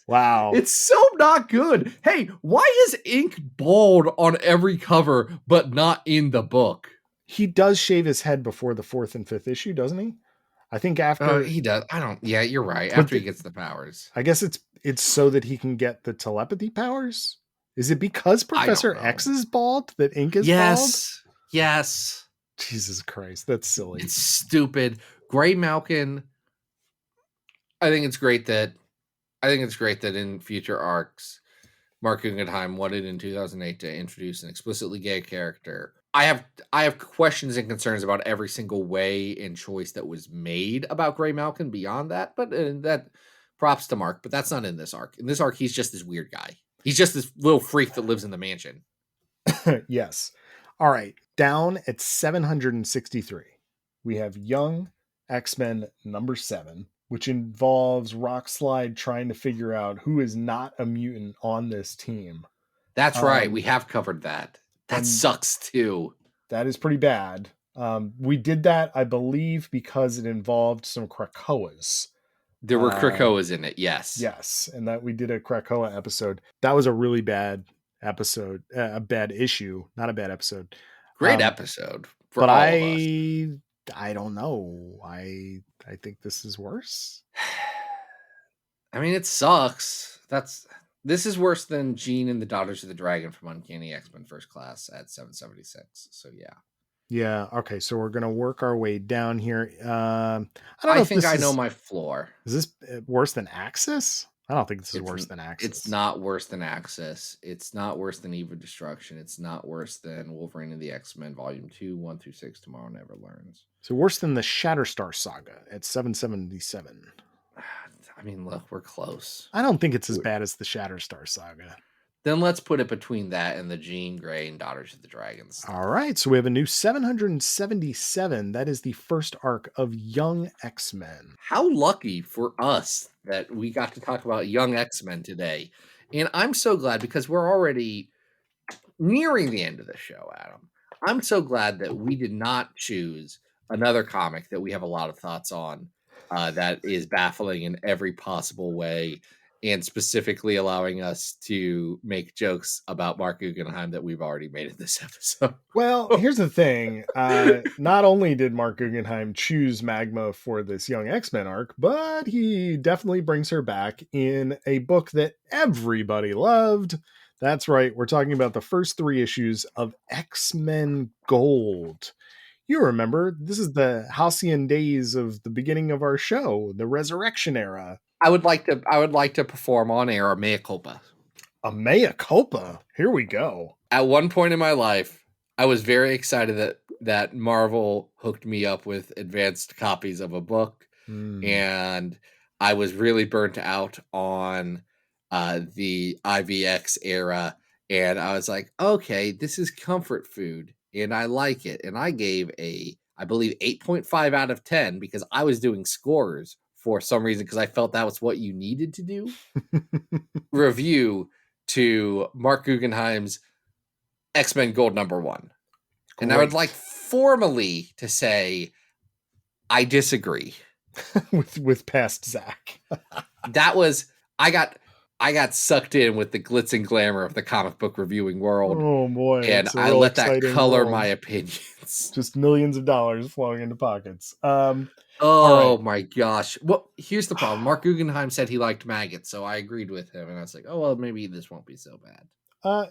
Wow.
It's so not good. Hey, why is Ink bald on every cover, but not in the book?
He does shave his head before the 4th and 5th issue, doesn't he? I think after
he does. Yeah, you're right. After he gets the powers.
I guess it's so that he can get the telepathy powers. Is it because Professor X is bald that Ink is bald?
Yes.
Jesus Christ, that's silly.
It's stupid. Gray Malkin. I think it's great that in future arcs, Marc Guggenheim wanted in 2008 to introduce an explicitly gay character. I have questions and concerns about every single way and choice that was made about Gray Malkin beyond that, but that props to Mark, but that's not in this arc. In this arc, he's just this weird guy. He's just this little freak that lives in the mansion.
Yes. All right. Down at 763, we have young X-Men number 7, which involves Rockslide trying to figure out who is not a mutant on this team.
That's right. We have covered that. That
and
sucks too.
That is pretty bad. We did that, I believe, because it involved some Krakoas.
There were Krakoas in it, yes.
Yes, and that we did a Krakoa episode. That was a really bad episode, a bad issue, not a bad episode.
Great episode for
but
all of us.
I don't know. I think this is worse.
I mean, it sucks. This is worse than Jean and the Daughters of the Dragon from Uncanny X-Men First Class at 776. So yeah.
Yeah. Okay. So we're gonna work our way down here. I
think I know my floor.
Is this worse than Axis? I don't think this is worse than Axis.
It's not worse than Axis. It's not worse than Eve of Destruction. It's not worse than Wolverine and the X-Men Volume 2, 1-6. Tomorrow Never Learns.
So worse than the Shatterstar Saga at 777.
I mean, look, we're close.
I don't think it's as bad as the Shatterstar Saga.
Then let's put it between that and the Jean Grey and Daughters of the Dragons.
All right, so we have a new 777. That is the first arc of Young X-Men.
How lucky for us that we got to talk about Young X-Men today. And I'm so glad because we're already nearing the end of the show, Adam. I'm so glad that we did not choose another comic that we have a lot of thoughts on that is baffling in every possible way, and specifically allowing us to make jokes about Marc Guggenheim that we've already made in this episode.
Well, here's the thing. Not only did Marc Guggenheim choose Magma for this Young X-Men arc, but he definitely brings her back in a book that everybody loved. That's right. We're talking about the first 3 issues of X-Men Gold. You remember, this is the halcyon days of the beginning of our show, the Resurrection era.
I would like to perform on air a mea culpa.
A mea culpa. Here we go.
At one point in my life, I was very excited that Marvel hooked me up with advanced copies of a book, and I was really burnt out on the IVX era, and I was like, okay, this is comfort food, and I like it, and I gave I believe 8.5 out of 10 because I was doing scores for some reason, because I felt that was what you needed to do. Review to Marc Guggenheim's X-Men Gold #1. Great. And I would like formally to say I disagree
with past Zach.
That was I got sucked in with the glitz and glamour of the comic book reviewing world.
Oh boy.
And I let that color my opinions.
Just millions of dollars flowing into pockets.
Oh my gosh. Well, here's the problem. Marc Guggenheim said he liked maggots, so I agreed with him. And I was like, oh, well, maybe this won't be so bad.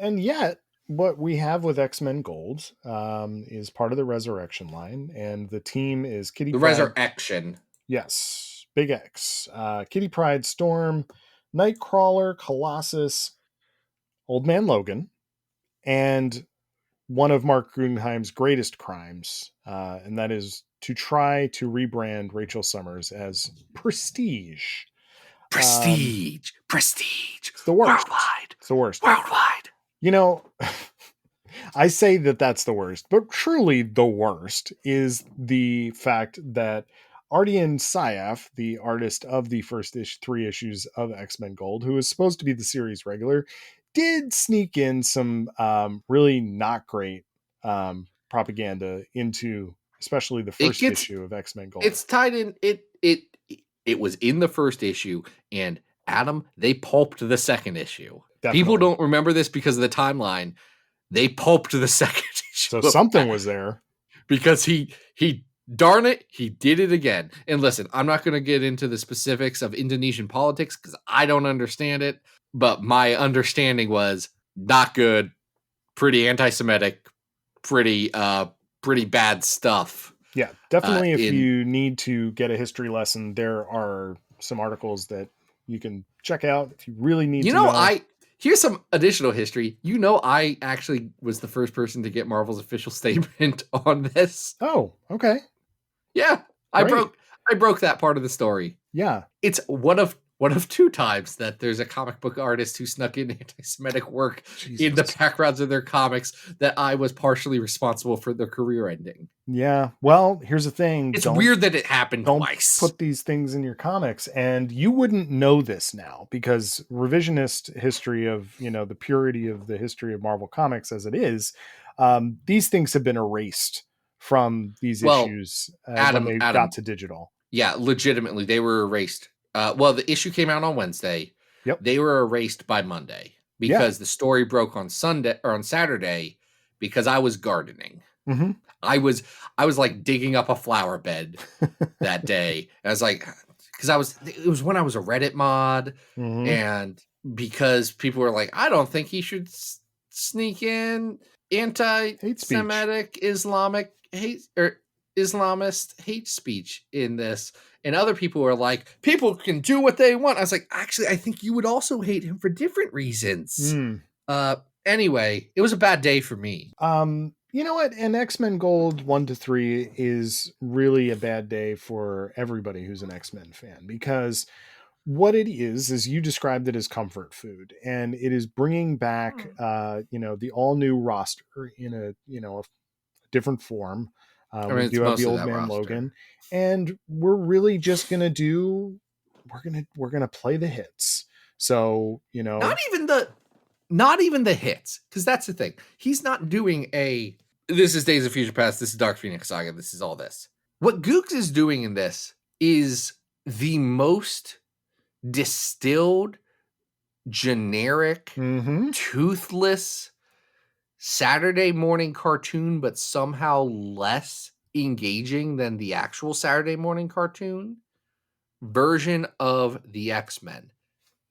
And yet, what we have with X-Men Gold is part of the Resurrection line. And the team is Kitty Pryde.
Resurrection.
Yes. Big X. Kitty Pryde, Storm, Nightcrawler, Colossus, Old Man Logan, and one of Marc Guggenheim's greatest crimes, and that is to try to rebrand Rachel Summers as Prestige.
Prestige.
It's the worst.
Worldwide.
It's the worst.
Worldwide.
You know, I say that that's the worst, but truly the worst is the fact that Ardian Syaf, the artist of the first 3 issues of X-Men Gold, who is supposed to be the series regular, did sneak in some really not great propaganda into especially the first issue of X-Men Gold.
It's tied in. It was in the first issue, and Adam, they pulped the second issue. Definitely. People don't remember this because of the timeline. They pulped the second issue.
So something was there.
Because he darn it, he did it again. And listen, I'm not going to get into the specifics of Indonesian politics because I don't understand it. But my understanding was not good, pretty anti-Semitic, pretty bad stuff.
Yeah, definitely. If you need to get a history lesson, there are some articles that you can check out if you really need to know.
Here's some additional history. I actually was the first person to get Marvel's official statement on this.
Oh, okay.
Yeah, great. I broke that part of the story.
Yeah.
It's one of one of two times that there's a comic book artist who snuck in anti-Semitic work in the
Jesus.
backgrounds of their comics that I was partially responsible for their career ending.
Yeah. Well, here's the thing.
It's weird that it happened
Don't
twice.
put these things in your comics, and you wouldn't know this now because revisionist history of, you know, the purity of the history of Marvel Comics as it is, these things have been erased from these issues when they got to digital.
Yeah, legitimately, they were erased. Well, the issue came out on Wednesday.
Yep.
They were erased by Monday because the story broke on Sunday or on Saturday because I was gardening.
Mm-hmm.
I was like digging up a flower bed that day. I was like, because it was when I was a Reddit mod,
Mm-hmm.
and because people were like, I don't think he should sneak in anti-Semitic Islamic hate or Islamist hate speech in this. And other people were like, people can do what they want. I was like, actually, I think you would also hate him for different reasons. Anyway, it was a bad day for me.
You know what? And X-Men Gold 1 to 3 is really a bad day for everybody who's an X-Men fan, because what it is you described it as comfort food, and it is bringing back, you know, the all new roster in a, you know, a different form. We do have the Old Man roster. Logan, and we're really just going to do, we're going to play the hits. So, you know,
not even the hits, because that's the thing. He's not doing this is Days of Future Past, this is Dark Phoenix Saga, this is all this. What Gooks is doing in this is the most distilled, generic, toothless Saturday morning cartoon, but somehow less engaging than the actual Saturday morning cartoon version of the X-Men.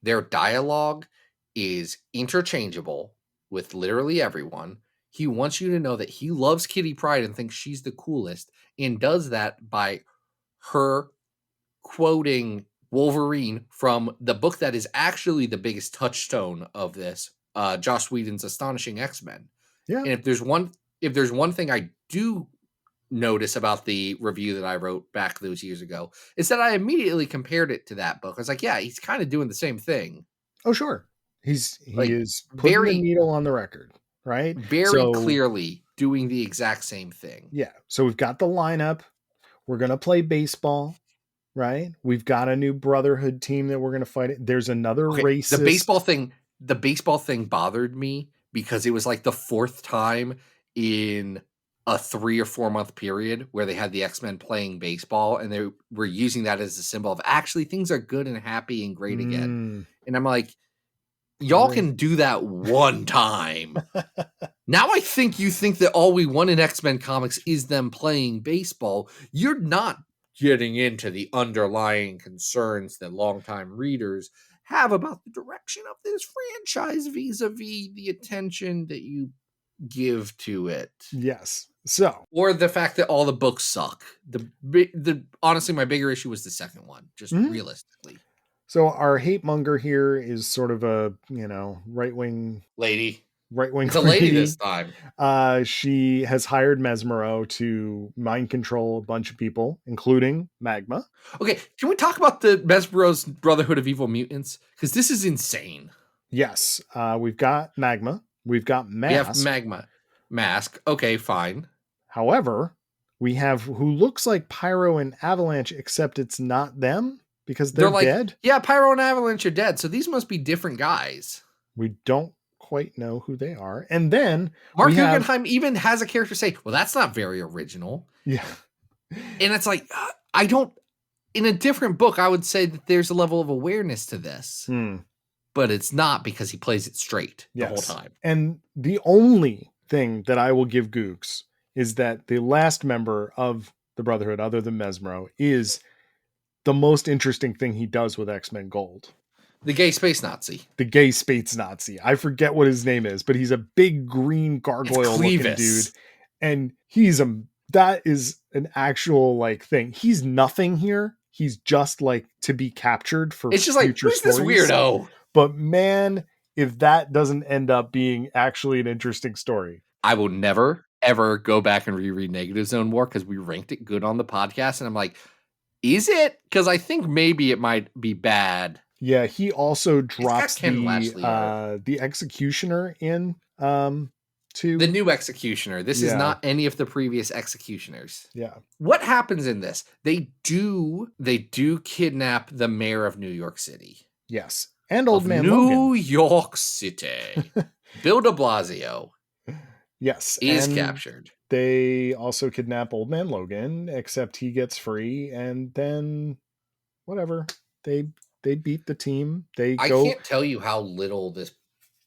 Their dialogue is interchangeable with literally everyone. He wants you to know that he loves Kitty Pryde and thinks she's the coolest, and does that by her quoting Wolverine from the book that is actually the biggest touchstone of this, Joss Whedon's Astonishing X-Men.
Yeah.
And if there's one thing I do notice about the review that I wrote back those years ago, is that I immediately compared it to that book. I was like, yeah, he's kind of doing the same thing.
Oh, sure. He is putting the needle on the record, right?
Very clearly doing the exact same thing.
Yeah. So we've got the lineup. We're going to play baseball, right? We've got a new Brotherhood team that we're going to fight. There's another racist.
The baseball thing bothered me because it was like the fourth time in a 3 or 4 month period where they had the X-Men playing baseball, and they were using that as a symbol of actually things are good and happy and great again. And I'm like, y'all can do that one time. Now I think you think that all we want in X-Men comics is them playing baseball. You're not getting into the underlying concerns that longtime readers have about the direction of this franchise vis-a-vis the attention that you give to it.
Yes. So,
or the fact that all the books suck. Honestly, my bigger issue was the second one, just realistically.
So our hate monger here is sort of a, you know, right-wing
lady.
Right-wing.
It's a lady this time.
She has hired Mesmero to mind control a bunch of people, including Magma.
Okay, can we talk about the Mesmero's Brotherhood of Evil Mutants? Because this is insane.
Yes. We've got Magma. We've got Mask.
We have Magma. Mask. Okay, fine.
However, we have who looks like Pyro and Avalanche, except it's not them because they're like, dead.
Yeah, Pyro and Avalanche are dead. So these must be different guys.
We don't quite know who they are. And then
Marc Guggenheim even has a character say, well, that's not very original.
Yeah.
And it's like, in a different book, I would say that there's a level of awareness to this. But it's not, because he plays it straight the whole time.
And the only thing that I will give Gooks is that the last member of the Brotherhood, other than Mesmero, is the most interesting thing he does with X-Men Gold.
The gay space Nazi.
The gay space Nazi. I forget what his name is, but he's a big green gargoyle looking dude. And that is an actual like thing. He's nothing here. He's just like to be captured for
it's just like, who's this weirdo?
But man, if that doesn't end up being actually an interesting story.
I will never, ever go back and reread Negative Zone War because we ranked it good on the podcast. And I'm like, is it? Because I think maybe it might be bad
Yeah, he also
It's got
drops
Ken Latchley art.
the executioner in
The
to
new executioner. This is
yeah,
not any of the previous executioners.
yeah.
What happens in this? They do kidnap the mayor of New York City.
Yes. And Old
Of
Man Logan.
New York City. Bill de Blasio
Yes,
is
and
captured.
they also kidnap Old Man Logan, except he gets free, and then whatever. They beat the team. They
I
go
can't tell you how little this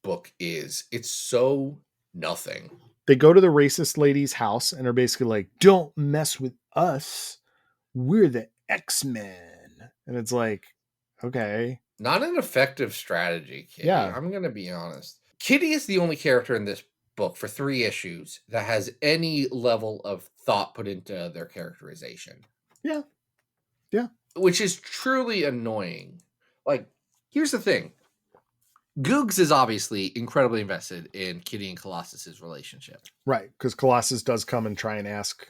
book is. It's so nothing.
they go to the racist lady's house and are basically like, "Don't mess with us. We're the X-Men." And it's like, okay.
Not an effective strategy, Kitty.
Yeah.
I'm going to be honest. Kitty is the only character in this book for 3 issues that has any level of thought put into their characterization.
Yeah. Yeah.
Which is truly annoying. Like, here's the thing. Googs is obviously incredibly invested in Kitty and Colossus's relationship.
Right, because Colossus does come and try and ask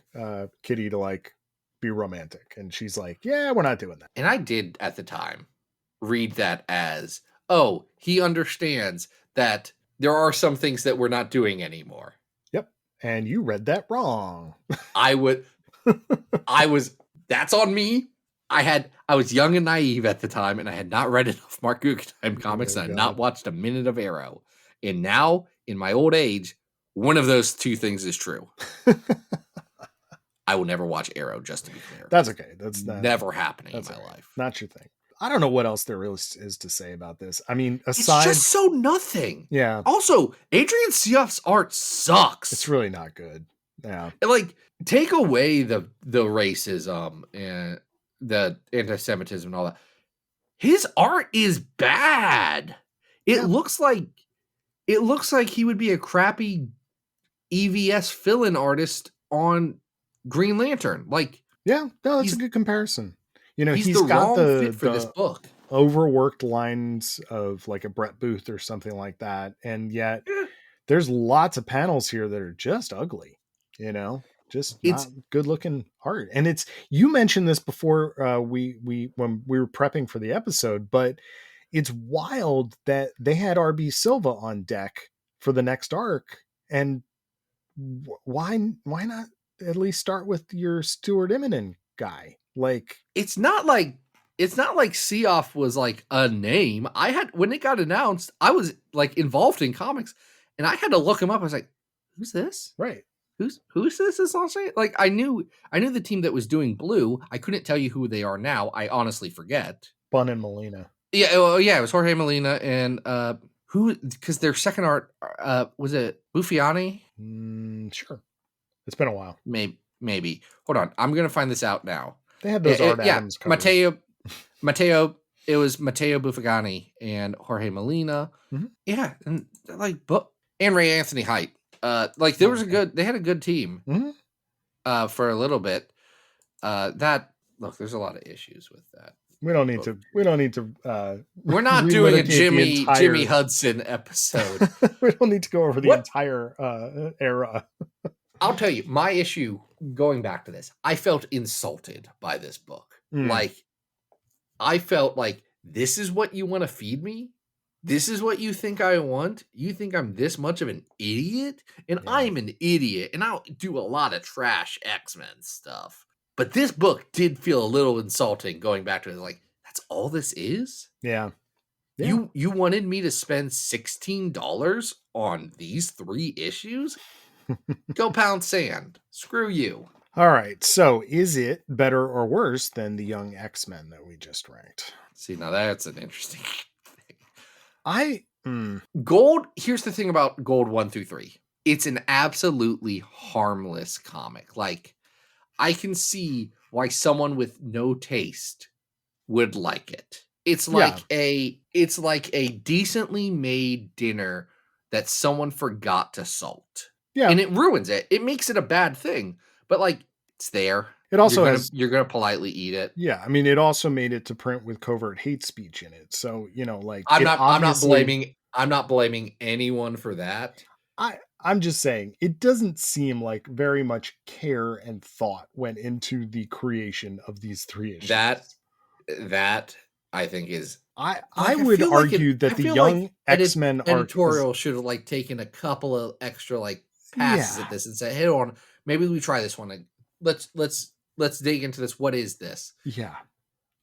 Kitty to like be romantic, and she's like, "Yeah, we're not doing that."
And I did at the time read that as, oh, he understands that there are some things that we're not doing anymore.
Yep, and you read that wrong.
I was, that's on me. I was young and naive at the time, and I had not read enough Marc Guggenheim comics, and I had not watched a minute of Arrow. And now, in my old age, one of those two things is true. I will never watch Arrow, just to be clear.
That's okay. That's
never happening in my
okay.
life.
Not your thing. I don't know what else there really is to say about this. I mean,
It's
aside,
just so nothing.
yeah,
Also, Adrian Seoff's art sucks.
it's really not good. Yeah,
And, like, take away the racism and the anti-Semitism and all that. His art is bad. It looks like he would be a crappy EVS fill-in artist on Green Lantern. Like,
yeah, no, that's a good comparison. You know,
he's the
got
wrong fit for this book.
Overworked lines of like a Brett Booth or something like that, and yet there's lots of panels here that are just ugly. You know, just not good looking art. And it's, you mentioned this before we when we were prepping for the episode, but it's wild that they had RB Silva on deck for the next arc, and why not at least start with your Stuart Immonen guy? Like,
it's not like Seoff was like a name. I had, when it got announced, I was like involved in comics, and I had to look him up. I was like, "Who's this?
Right?
Who's this? Is also like I knew the team that was doing Blue. I couldn't tell you who they are now. I honestly forget.
Bun and Molina.
Yeah, well, yeah, it was Jorge Molina and who, because their second art was it Buffiani?
Sure, it's been a while.
Maybe. Hold on, I'm gonna find this out now.
They had those Art Adams covers.
Matteo. It was Matteo Buffagani and Jorge Molina.
Mm-hmm.
Yeah, and like, and Ray Anthony Height. Like there was they had a good team for a little bit. There's a lot of issues with that.
We don't need to.
We're not doing a Jimmy Hudson episode.
We don't need to go over the entire era.
I'll tell you, my issue going back to this, I felt insulted by this book. Like, I felt like, this is what you want to feed me? This is what you think I want? You think I'm this much of an idiot? And I'm an idiot, and I'll do a lot of trash X-Men stuff. But this book did feel a little insulting going back to it. Like, that's all this is?
Yeah.
You wanted me to spend $16 on these 3 issues? Go pound sand. Screw you.
All right. So is it better or worse than the Young X-Men that we just ranked?
See, now that's an interesting thing. Gold, here's the thing about Gold 1 through 3. It's an absolutely harmless comic. Like, I can see why someone with no taste would like it. It's like a decently made dinner that someone forgot to salt. Yeah. And it ruins it. It makes it a bad thing. But like, it's there.
It also
you're gonna politely eat it.
Yeah, I mean, it also made it to print with covert hate speech in it. So, you know, like,
I'm not blaming anyone for that.
I'm just saying, it doesn't seem like very much care and thought went into the creation of these 3 issues.
That I think is
I would argue that the young X-Men arc
editorial should have like taken a couple of extra like passes at this and said, "Hey, hold on, maybe we try this one. Let's dig into this. What is this?"
Yeah.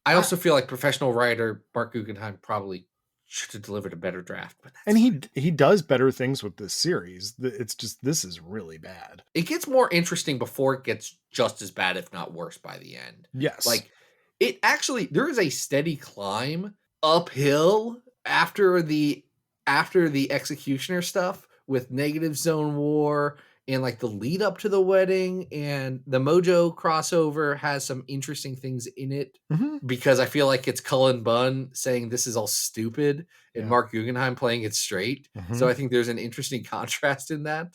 I also feel like professional writer Marc Guggenheim probably should have delivered a better draft. But
and he does better things with this series. It's just this is really bad.
It gets more interesting before it gets just as bad, if not worse, by the end.
Yes.
Like it actually, there is a steady climb uphill after the Executioner stuff with Negative Zone War and like the lead up to the wedding, and the Mojo crossover has some interesting things in it because I feel like it's Cullen Bunn saying this is all stupid and Marc Guggenheim playing it straight. So I think there's an interesting contrast in that.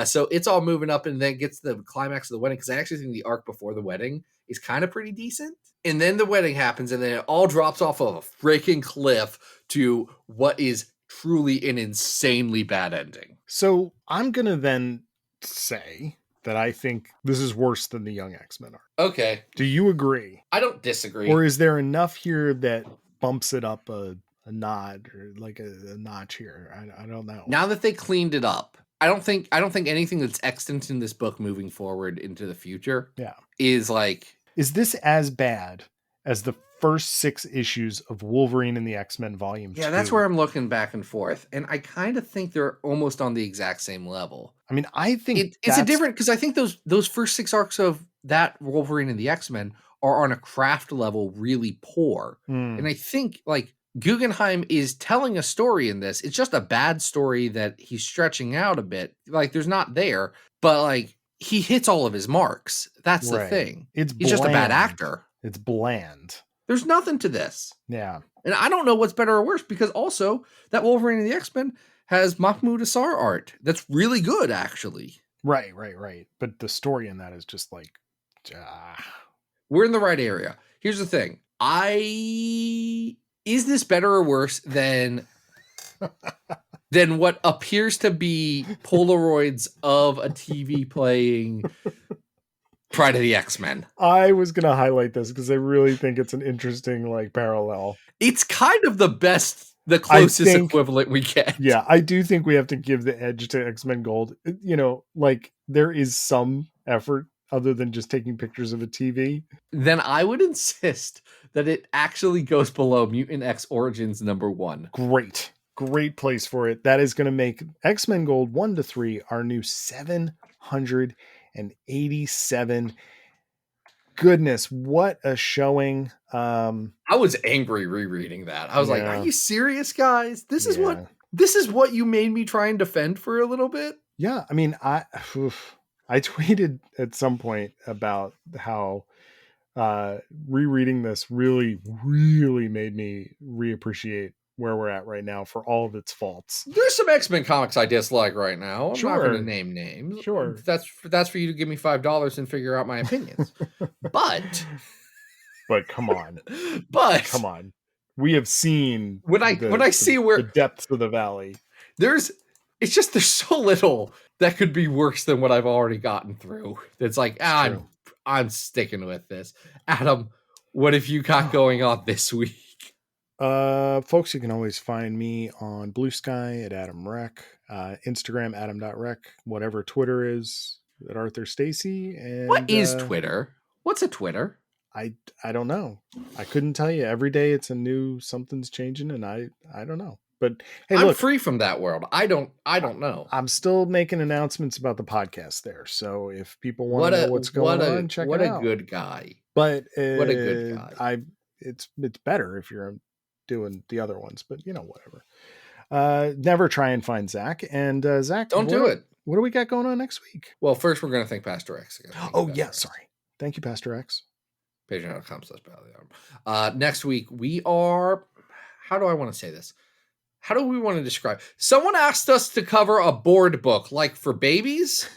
So it's all moving up and then gets the climax of the wedding, because I actually think the arc before the wedding is kind of pretty decent. And then the wedding happens and then it all drops off of a freaking cliff to what is truly an insanely bad ending.
So I'm going to then say that I think this is worse than the Young X-Men arc.
Okay.
Do you agree?
I don't disagree.
Or is there enough here that bumps it up a nod or like a notch here? I don't know.
Now that they cleaned it up, I don't think anything that's extant in this book moving forward into the future is like...
Is this as bad as the first 6 issues of Wolverine and the X-Men Volume 2?
Yeah, that's where I'm looking back and forth. And I kind of think they're almost on the exact same level.
I mean, I think
it's a different, because I think those first 6 arcs of that Wolverine and the X-Men are on a craft level really poor. And I think like Guggenheim is telling a story in this. It's just a bad story that he's stretching out a bit. Like there's not there, but like he hits all of his marks. That's the thing. He's just a bad actor.
It's bland.
There's nothing to this.
Yeah.
And I don't know what's better or worse, because also that Wolverine and the X-Men has Mahmoud Assar art that's really good, actually.
Right. But the story in that is just like...
We're in the right area. Here's the thing. Is this better or worse than what appears to be Polaroids of a TV playing Pride of the X-Men?
I was going to highlight this because I really think it's an interesting like parallel.
It's kind of the closest equivalent we get.
Yeah, I do think we have to give the edge to X-Men Gold. You know, like there is some effort other than just taking pictures of a TV.
Then I would insist that it actually goes below Mutant X Origins #1.
Great place for it. That is going to make X-Men Gold 1 to 3 our new 787. Goodness, what a showing.
I was angry rereading that. I was like, are you serious, guys? This is what you made me try and defend for a little bit?
Yeah, I mean, I tweeted at some point about how rereading this really made me reappreciate where we're at right now for all of its faults.
There's some X-Men comics I dislike right now. I'm not going to name names.
Sure.
That's for you to give me $5 and figure out my opinions. But
come on. Come on. We have seen
when I see where
the depths of the valley.
There's so little that could be worse than what I've already gotten through. It's like, I'm sticking with this. Adam, what have you got going on this week?
Folks, you can always find me on Blue Sky at Adam Rec, Instagram Adam.rec, whatever Twitter is at Arthur Stacy. And
what is Twitter? What's a Twitter?
I don't know. I couldn't tell you. Every day it's a new something's changing, and I don't know. But hey,
I'm free from that world. I don't know.
I'm still making announcements about the podcast there. So if people want to know what's going on, check it out.
What a good guy.
But
what a good guy.
It's better if you're doing the other ones, but whatever. Never try and find Zach. And Zach,
don't do it.
What do we got going on next week?
Well, first we're going to thank Pastor X again.
Sorry. Thank you, Pastor X.
Patreon.com/Battle. Next week we are, how do I want to say this? How do we want to describe? Someone asked us to cover a board book, like for babies.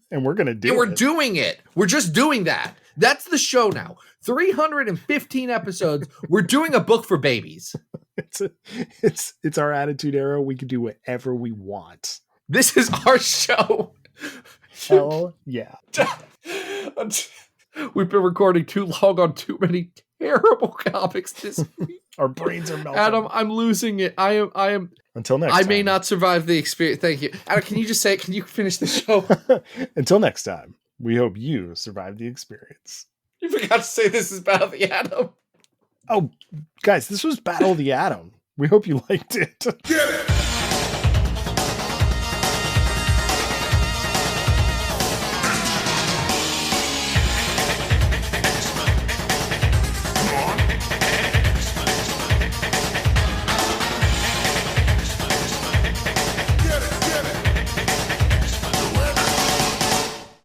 And we're going to do it.
And we're doing it. We're just doing that. That's the show now. 315 episodes. We're doing a book for babies.
It's our attitude era. We can do whatever we want.
This is our show.
Hell yeah.
We've been recording too long on too many terrible comics this week.
Our brains are melting.
Adam, I'm losing it. I am.
Until next time.
I may not survive the experience. Thank you. Adam, can you just say it? Can you finish the show?
Until next time, we hope you survive the experience.
You forgot to say this is Battle of the Atom.
Oh, guys, this was Battle of the Atom. We hope you liked it.
Get it!